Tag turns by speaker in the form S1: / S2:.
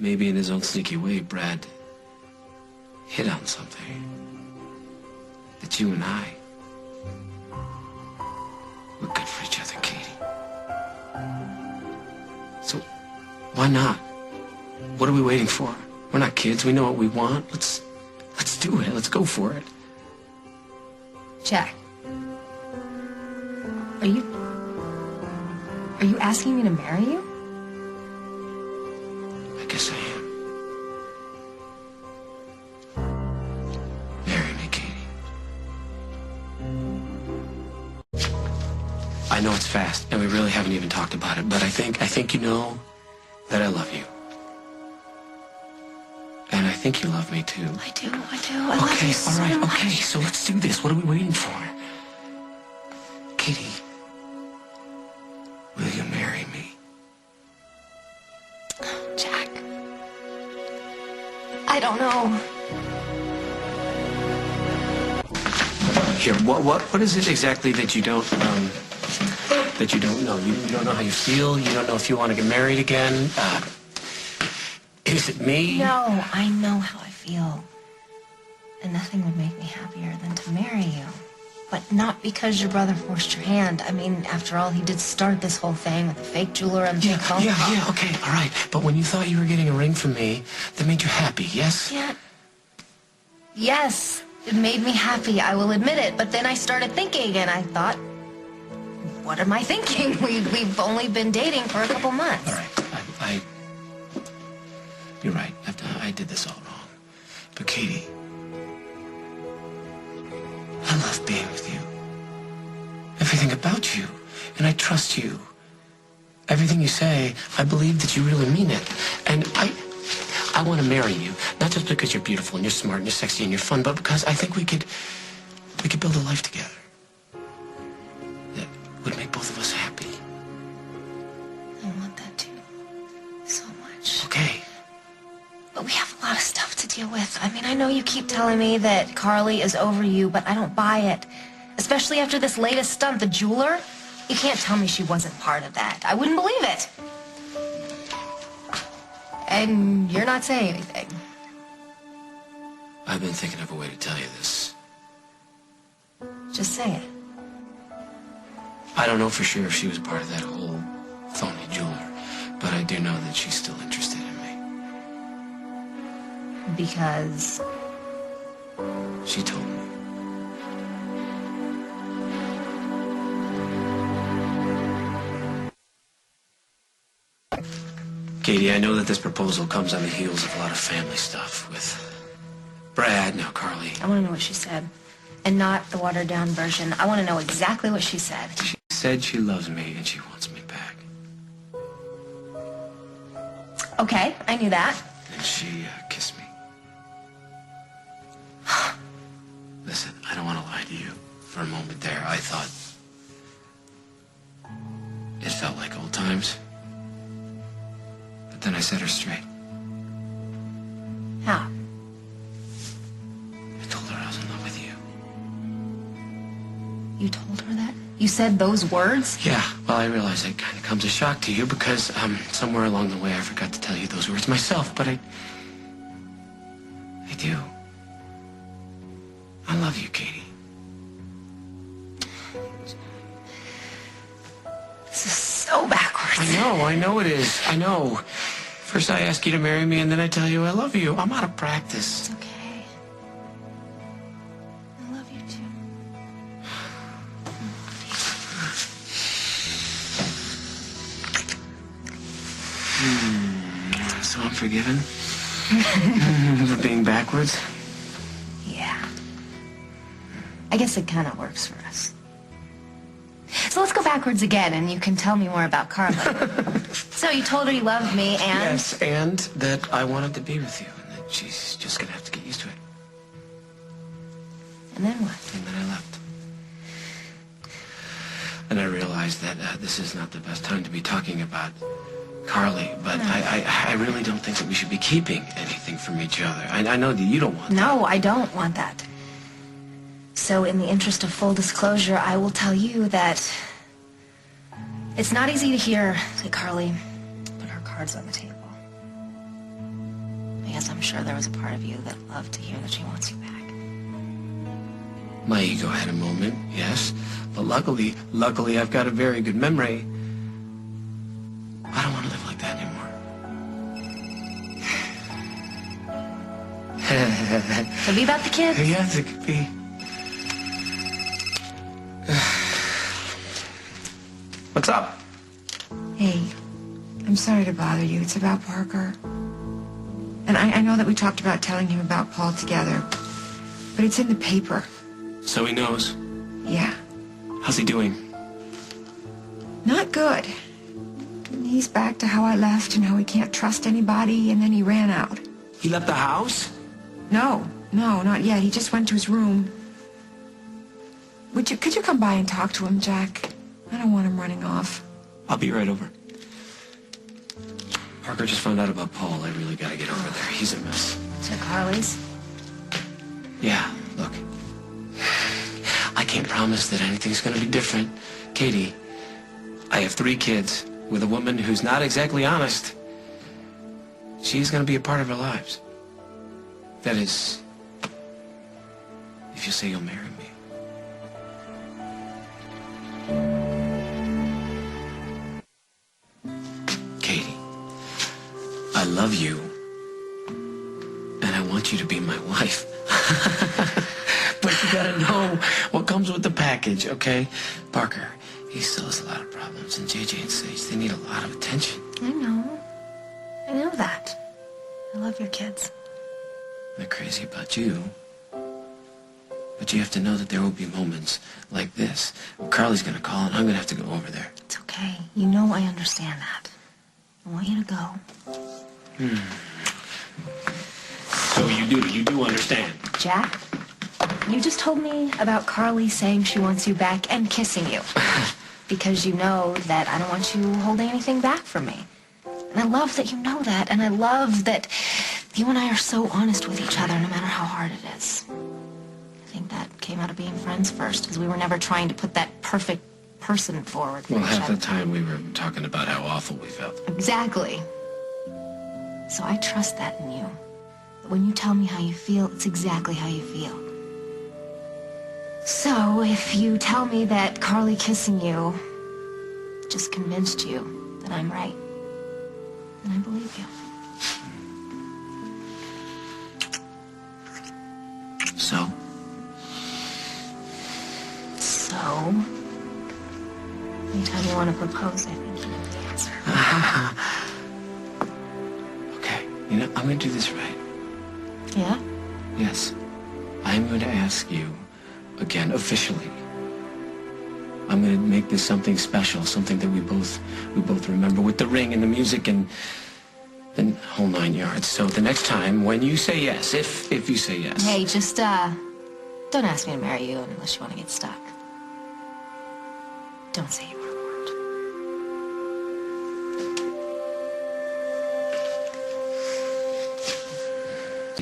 S1: maybe in his own sneaky way, Brad hit on something. That you and I were good for each other, Katie. So, why not? What are we waiting for? We're not kids. We know what we want. Let's do it. Let's go for it.
S2: Jack, are you asking me to marry you?
S1: I guess I am. Marry me, Katie. I know it's fast, and we really haven't even talked about it, but I think you know that I love you. And I think you love me, too.
S2: I do. I love you so much.
S1: Okay, so let's do this. What are we waiting for? Katie, will you marry me?
S2: Jack, I don't know.
S1: Here, what is it exactly that you don't know? You don't know how you feel? You don't know if you want to get married again? Is it me?
S2: No, I know how I feel. And nothing would make me happier than to marry you. But not because your brother forced your hand. I mean, after all, he did start this whole thing with the fake jeweler and the fake phone call.
S1: Yeah, okay, all right. But when you thought you were getting a ring from me, that made you happy, yes?
S2: Yeah. Yes, it made me happy, I will admit it. But then I started thinking, and I thought, what am I thinking? We've only been dating for a couple months.
S1: All right, you're right. I did this all wrong. But Katie, I love being with you. Everything about you. And I trust you. Everything you say, I believe that you really mean it. And I want to marry you. Not just because you're beautiful and you're smart and you're sexy and you're fun, but because I think we could build a life together that would make both of us happy.
S2: I want that too. So much.
S1: Okay.
S2: But we have a lot of stuff to deal with. I mean, I know you keep telling me that Carly is over you, but I don't buy it. Especially after this latest stunt, the jeweler. You can't tell me she wasn't part of that. I wouldn't believe it. And you're not saying anything.
S1: I've been thinking of a way to tell you this.
S2: Just say it.
S1: I don't know for sure if she was part of that whole phony jeweler, but I do know that she's still interested in me.
S2: Because
S1: She told me. Katie, I know that this proposal comes on the heels of a lot of family stuff with Brad, now Carly.
S2: I want to know what she said. And not the watered-down version. I want to know exactly what she said.
S1: She said she loves me and she wants me back.
S2: Okay, I knew that.
S1: And she kissed me. Listen, I don't want to lie to you. For a moment there, I thought it felt like old times. But then I set her straight.
S2: How?
S1: I told her I was in love with you.
S2: You told her that? You said those words?
S1: Yeah, well, I realize it kind of comes as a shock to you because somewhere along the way I forgot to tell you those words myself, but I do. I love you, Katie.
S2: This is so backwards.
S1: I know it is. I know. First I ask you to marry me and then I tell you I love you. I'm out of practice.
S2: It's okay. I love you too.
S1: So I'm forgiven? For being backwards?
S2: Yeah. I guess it kind of works for us. So let's go backwards again, and you can tell me more about Carly. So you told her you loved me, and...
S1: Yes, and that I wanted to be with you, and that she's just gonna have to get used to it.
S2: And then what?
S1: And then I left. And I realized that this is not the best time to be talking about Carly, but no. I really don't think that we should be keeping anything from each other. I know that you don't want that.
S2: No, I don't want that. So in the interest of full disclosure, I will tell you that it's not easy to hear that Carly put her cards on the table. sure there was a part of you that loved to hear that she wants you back.
S1: My ego had a moment, yes. But luckily I've got a very good memory. I don't want to live like that anymore.
S2: Could be about the kids.
S1: Yes, it could be. What's up?
S3: Hey, I'm sorry to bother you. It's about Parker. And I know that we talked about telling him about Paul together, but it's in the paper.
S1: So he knows.
S3: Yeah.
S1: How's he doing?
S3: Not good. He's back to how I left and how he can't trust anybody, and then he ran out.
S1: He left the house?
S3: No, not yet. He just went to his room. Could you come by and talk to him, Jack? I don't want him running off.
S1: I'll be right over. Parker just found out about Paul. I really gotta get over there. He's a mess.
S2: To Carly's?
S1: Yeah, look. I can't promise that anything's gonna be different. Katie, I have 3 kids with a woman who's not exactly honest. She's gonna be a part of our lives. That is, if you say you'll marry me. Katie, I love you, and I want you to be my wife. But you gotta know what comes with the package, okay? Parker, he still has a lot of problems, and JJ and Sage, they need a lot of attention.
S2: I know that. I love your kids.
S1: They're crazy about you. But you have to know that there will be moments like this where Carly's gonna call and I'm gonna have to go over there.
S2: It's okay. You know I understand that. I want you to go.
S1: So you do understand.
S2: Jack, you just told me about Carly saying she wants you back and kissing you. Because you know that I don't want you holding anything back from me. And I love that you know that, and I love that you and I are so honest with each other no matter how hard it is. I think that came out of being friends first, because we were never trying to put that perfect person forward for
S1: Well,
S2: each
S1: half
S2: other.
S1: the time we were talking about how awful we felt.
S2: Exactly. So I trust that in you. That when you tell me how you feel, it's exactly how you feel. So if you tell me that Carly kissing you just convinced you that I'm right, then I believe you.
S1: So?
S2: So, anytime you want to propose, I think you know the answer.
S1: Okay, you know, I'm gonna do this right.
S2: Yeah?
S1: Yes. I'm going to ask you again, officially. I'm going to make this something special, something that we both remember, with the ring and the music and the whole 9 yards. So the next time when you say yes, if you say yes.
S2: Hey, just, don't ask me to marry you unless you want to get stuck. Don't say you were.